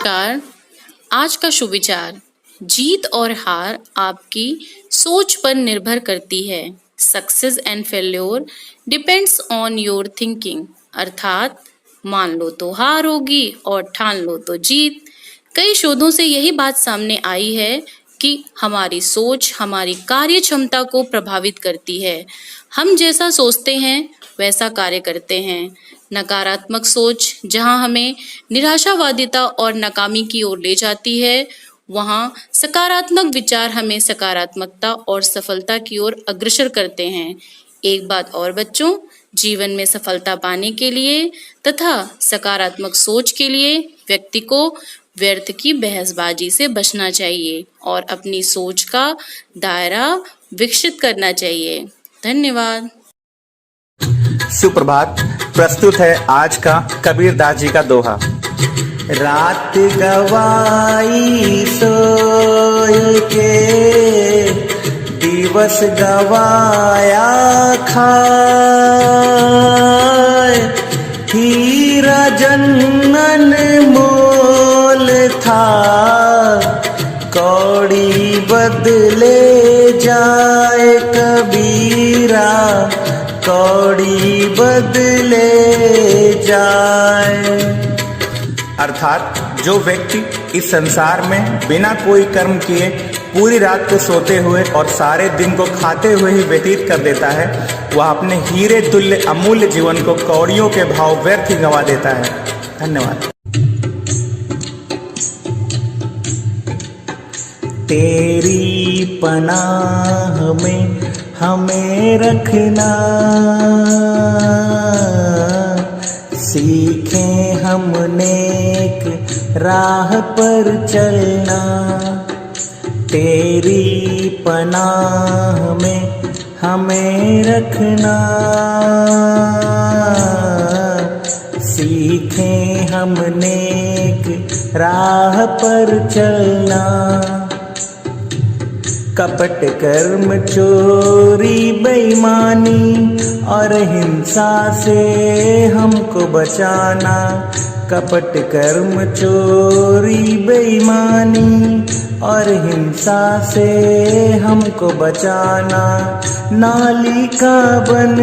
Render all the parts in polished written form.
नमस्कार। आज का शुभ विचार, जीत और हार आपकी सोच पर निर्भर करती है। Success and failure depends on your thinking. अर्थात मान लो तो हार होगी और ठान लो तो जीत। कई शोधों से यही बात सामने आई है कि हमारी सोच हमारी कार्य क्षमता को प्रभावित करती है। हम जैसा सोचते हैं वैसा कार्य करते हैं। नकारात्मक सोच जहां हमें निराशावादिता और नाकामी की ओर ले जाती है, वहां सकारात्मक विचार हमें सकारात्मकता और सफलता की ओर अग्रसर करते हैं। एक बात और बच्चों, जीवन में सफलता पाने के लिए तथा सकारात्मक सोच के लिए व्यक्ति को व्यर्थ की बहसबाजी से बचना चाहिए और अपनी सोच का दायरा विकसित करना चाहिए। धन्यवाद। सुप्रभात। प्रस्तुत है आज का कबीरदास जी का दोहा। रात गवाई सोय के, दिवस गवाया खाए। हीरा जन्नन मोल था, कौड़ी बदले जाए कबीरा, कौड़ी बदले जाए। अर्थात जो व्यक्ति इस संसार में बिना कोई कर्म किए पूरी रात को सोते हुए और सारे दिन को खाते हुए ही व्यतीत कर देता है, वह अपने हीरे तुल्य अमूल्य जीवन को कौड़ियों के भाव व्यर्थ ही गंवा देता है। धन्यवाद। तेरी पनाह में हमें रखना, सीखें हम नेक राह पर चलना। तेरी पनाह में हमें रखना, सीखें हम नेक राह पर चलना। कपट कर्म चोरी बेईमानी और हिंसा से हमको बचाना। कपट कर्म चोरी बेईमानी और हिंसा से हमको बचाना। नाली का बन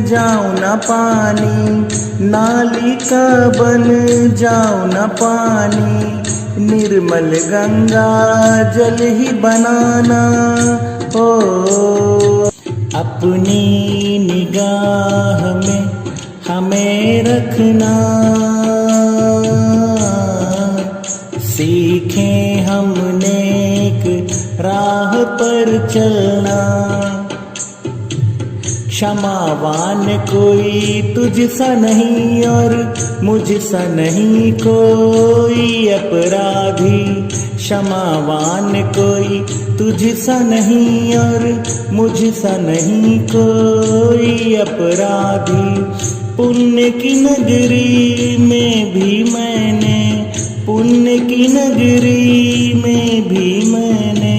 जाऊं न पानी, नाली का बन जाऊं न पानी। निर्मल गंगा जल ही बनाना। ओ अपनी निगाह में हमें रखना, सीखें हम नेक राह पर चलना। क्षमावान कोई तुझसा नहीं और मुझसा नहीं कोई अपराधी। क्षमावान कोई तुझसा नहीं और मुझसा नहीं कोई अपराधी। पुण्य की नगरी में भी मैंने, पुण्य की नगरी में भी मैंने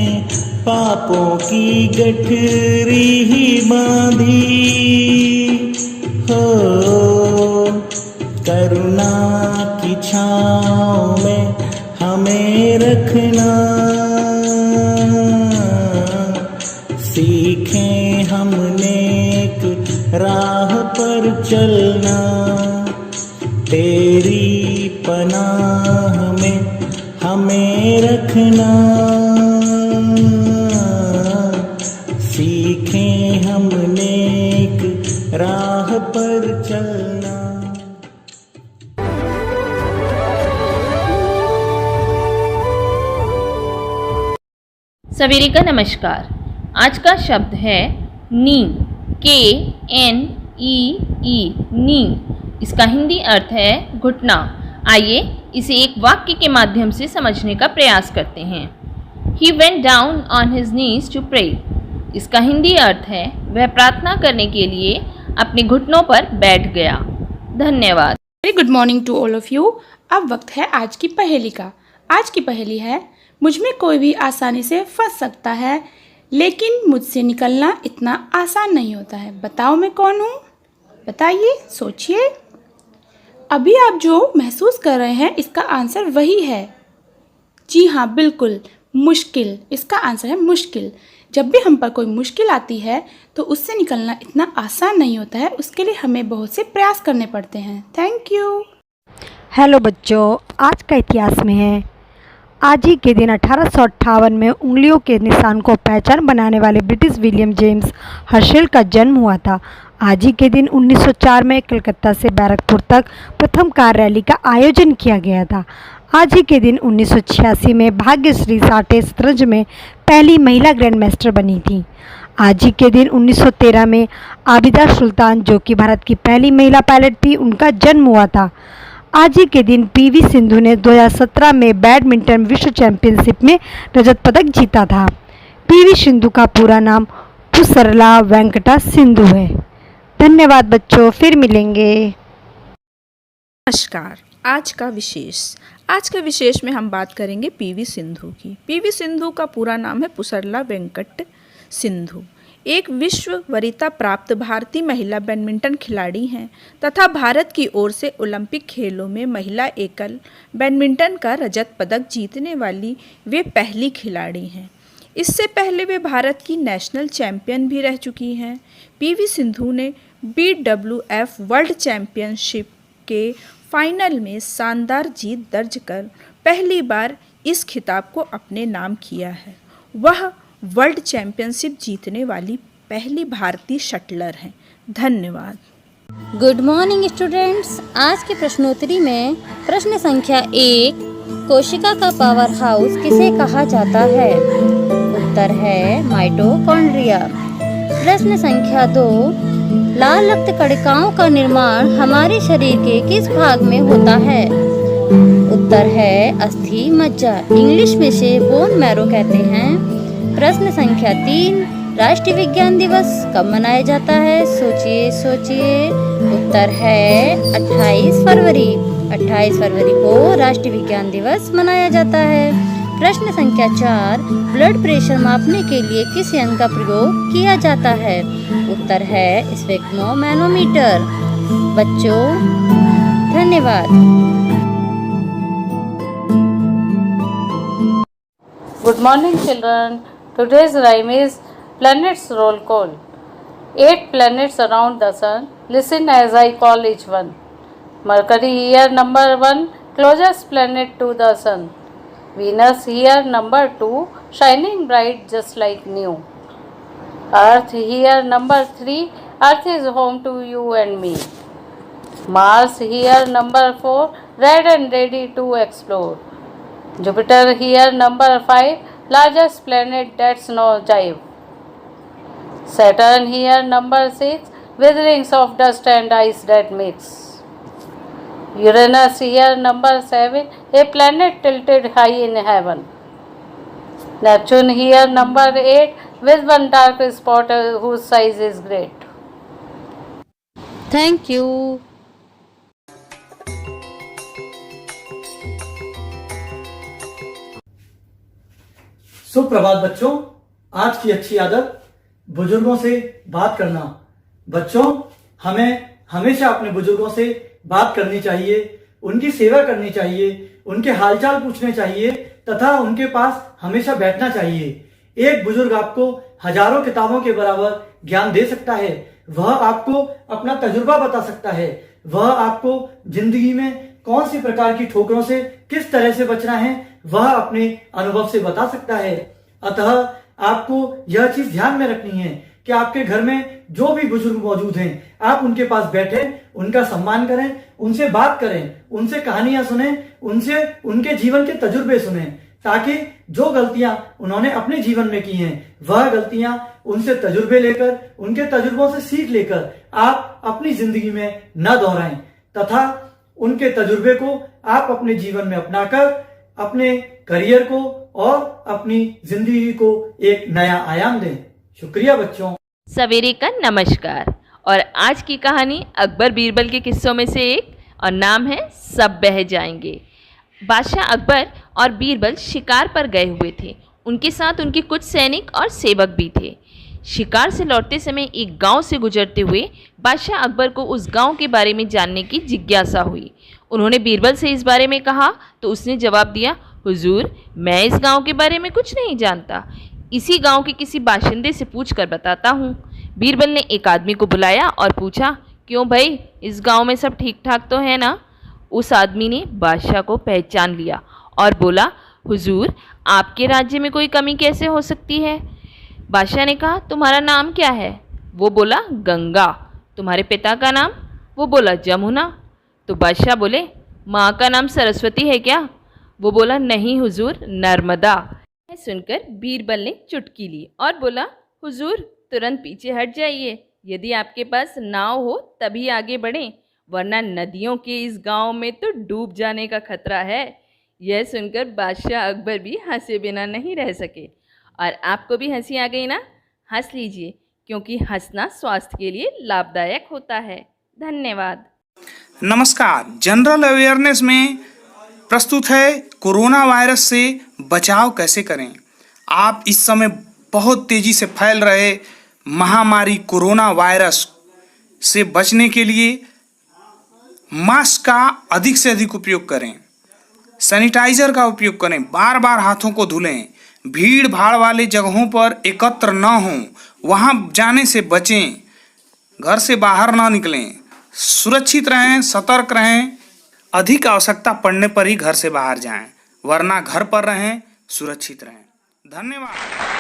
पापों की गठरी ही बांधी हो। करुणा की छाँव में हमें रखना, सीखें हम नेक राह पर चलना। तेरी पनाह में हमें रखना, सीखें हम नेक राह पर चलना। सवेरे का नमस्कार। आज का शब्द है नी, KNEE, नी। इसका हिंदी अर्थ है घुटना। आइए इसे एक वाक्य के माध्यम से समझने का प्रयास करते हैं। He went down on his knees to pray। इसका हिंदी अर्थ है वह प्रार्थना करने के लिए अपने घुटनों पर बैठ गया। धन्यवाद। Very good morning to all of you. अब वक्त है आज की पहेली का। आज की पहेली है, मुझमें कोई भी आसानी से फंस सकता है, लेकिन मुझसे निकलना इतना आसान नहीं होता है। बताओ मैं कौन हूँ? बताइए, सोचिए। अभी आप जो महसूस कर रहे हैं इसका आंसर वही है। जी हाँ, बिल्कुल, मुश्किल। इसका आंसर है मुश्किल। जब भी हम पर कोई मुश्किल आती है तो उससे निकलना इतना आसान नहीं होता है, उसके लिए हमें बहुत से प्रयास करने पड़ते हैं। Thank you. हेलो बच्चों, आज का इतिहास में है। आज ही के दिन 1858 में उंगलियों के निशान को पहचान बनाने वाले ब्रिटिश विलियम जेम्स हर्शेल का जन्म हुआ था। आज ही के दिन 1904 में कलकत्ता से बैरकपुर तक प्रथम कार रैली का आयोजन किया गया था। आज ही के दिन 1986 में भाग्यश्री साठे शतरंज में पहली महिला ग्रैंड मास्टर बनी थी। आज ही के दिन 1913 में आबिदा सुल्तान, जो कि भारत की पहली महिला पायलट थी, उनका जन्म हुआ था। आज ही के दिन पीवी सिंधु ने 2017 में बैडमिंटन विश्व चैंपियनशिप में रजत पदक जीता था। पीवी सिंधु का पूरा नाम पुसरला वेंकटा सिंधु है। धन्यवाद बच्चों, फिर मिलेंगे। नमस्कार। आज का विशेष में हम बात करेंगे पीवी सिंधु की। पीवी सिंधु का पूरा नाम है पुसरला वेंकट सिंधु। एक विश्व वरीयता प्राप्त भारतीय महिला बैडमिंटन खिलाड़ी हैं तथा भारत की ओर से ओलंपिक खेलों में महिला एकल बैडमिंटन का रजत पदक जीतने वाली वे पहली खिलाड़ी हैं। इससे पहले वे भारत की नेशनल चैंपियन भी रह चुकी हैं। पीवी सिंधु ने BWF वर्ल्ड चैंपियनशिप के फाइनल में शानदार जीत दर्ज कर पहली बार इस खिताब को अपने नाम किया है। वह वर्ल्ड चैंपियनशिप जीतने वाली पहली भारतीय शटलर हैं। धन्यवाद। Good morning students. आज की प्रश्नोत्तरी में प्रश्न संख्या 1, कोशिका का पावर हाउस किसे कहा जाता है? उत्तर है माइटोकॉन्ड्रिया। प्रश्न संख्या 2, लाल रक्त कणिकाओं का निर्माण हमारे शरीर के किस भाग में होता है? उत्तर है अस्थि मज्जा, इंग्लिश में से बोन मैरो कहते हैं। प्रश्न संख्या 3, राष्ट्रीय विज्ञान दिवस कब मनाया जाता है? सोचिए। उत्तर है 28 फरवरी। 28 फरवरी को राष्ट्रीय विज्ञान दिवस मनाया जाता है। प्रश्न संख्या 4, ब्लड प्रेशर मापने के लिए किस यंत्र का प्रयोग किया जाता है? उत्तर है स्फिग्मोमैनोमीटर। बच्चों, धन्यवाद। Good morning children. Today's rhyme is planets roll call. 8 planets around the sun. Listen as I call each one. Mercury here number 1, closest planet to the sun. Venus here number 2, shining bright just like new. Earth here number 3, Earth is home to you and me. Mars here number 4, red and ready to explore. Jupiter here number 5, largest planet that's no jive. Saturn here number 6, with rings of dust and ice that mix. Uranus here number 7, a planet tilted high in heaven. Neptune here number 8, with one dark spot whose size is great. Thank you. सुप्रभात बच्चों। आज की अच्छी आदत बुजुर्गों से बात करना। बच्चों, हमें हमेशा अपने बुजुर्गों से बात करनी चाहिए, उनकी सेवा करनी चाहिए, उनके हालचाल पूछने चाहिए तथा उनके पास हमेशा बैठना चाहिए। एक बुजुर्ग आपको हजारों किताबों के बराबर ज्ञान दे सकता है। वह आपको अपना तजुर्बा बता सकता है। वह आपको जिंदगी में कौन सी प्रकार की ठोकरों से किस तरह से बचना है वह अपने अनुभव से बता सकता है। अतः आपको यह चीज ध्यान में रखनी है कि आपके घर में जो भी बुजुर्ग मौजूद हैं, आप उनके पास बैठें, उनका सम्मान करें, उनसे बात करें, उनसे कहानियां सुनें, उनसे उनके जीवन के तजुर्बे सुनें, ताकि जो गलतियां उन्होंने अपने जीवन में की हैं वह गलतियां उनसे तजुर्बे लेकर, उनके तजुर्बों से सीख लेकर आप अपनी जिंदगी में न दोहराएं तथा उनके तजुर्बे को आप अपने जीवन में अपनाकर अपने करियर को और अपनी जिंदगी को एक नया आयाम दें। शुक्रिया बच्चों। सवेरे का नमस्कार। और आज की कहानी अकबर बीरबल के किस्सों में से एक, और नाम है सब बह जाएंगे। बादशाह अकबर और बीरबल शिकार पर गए हुए थे। उनके साथ उनके कुछ सैनिक और सेवक भी थे। शिकार से लौटते समय एक गांव से गुजरते हुए बादशाह अकबर को उस गांव के बारे में जानने की जिज्ञासा हुई। उन्होंने बीरबल से इस बारे में कहा तो उसने जवाब दिया, हुजूर, मैं इस गांव के बारे में कुछ नहीं जानता, इसी गांव के किसी बाशिंदे से पूछ कर बताता हूँ। बीरबल ने एक आदमी को बुलाया और पूछा, क्यों भाई, इस गांव में सब ठीक ठाक तो है ना? उस आदमी ने बादशाह को पहचान लिया और बोला, हुजूर, आपके राज्य में कोई कमी कैसे हो सकती है? बादशाह ने कहा, तुम्हारा नाम क्या है? वो बोला, गंगा। तुम्हारे पिता का नाम? वो बोला, जमुना। तो बादशाह बोले, माँ का नाम सरस्वती है क्या? वो बोला, नहीं हुजूर, नर्मदा। यह सुनकर बीरबल ने चुटकी ली और बोला, हुजूर, तुरंत पीछे हट जाइए। यदि आपके पास नाव हो तभी आगे बढ़ें, वरना नदियों के इस गांव में तो डूब जाने का खतरा है। यह सुनकर बादशाह अकबर भी हंसे बिना नहीं रह सके। और आपको भी हंसी आ गई ना? हंस लीजिए, क्योंकि हंसना स्वास्थ्य के लिए लाभदायक होता है। धन्यवाद। नमस्कार। जनरल अवेयरनेस में प्रस्तुत है कोरोना वायरस से बचाव कैसे करें। आप इस समय बहुत तेजी से फैल रहे महामारी कोरोना वायरस से बचने के लिए मास्क का अधिक से अधिक उपयोग करें, सैनिटाइजर का उपयोग करें, बार बार हाथों को धुलें, भीड़ भाड़ वाले जगहों पर एकत्र न हों, वहां जाने से बचें, घर से बाहर ना निकलें, सुरक्षित रहें, सतर्क रहें, अधिक आवश्यकता पड़ने पर ही घर से बाहर जाएं, वरना घर पर रहें, सुरक्षित रहें। धन्यवाद।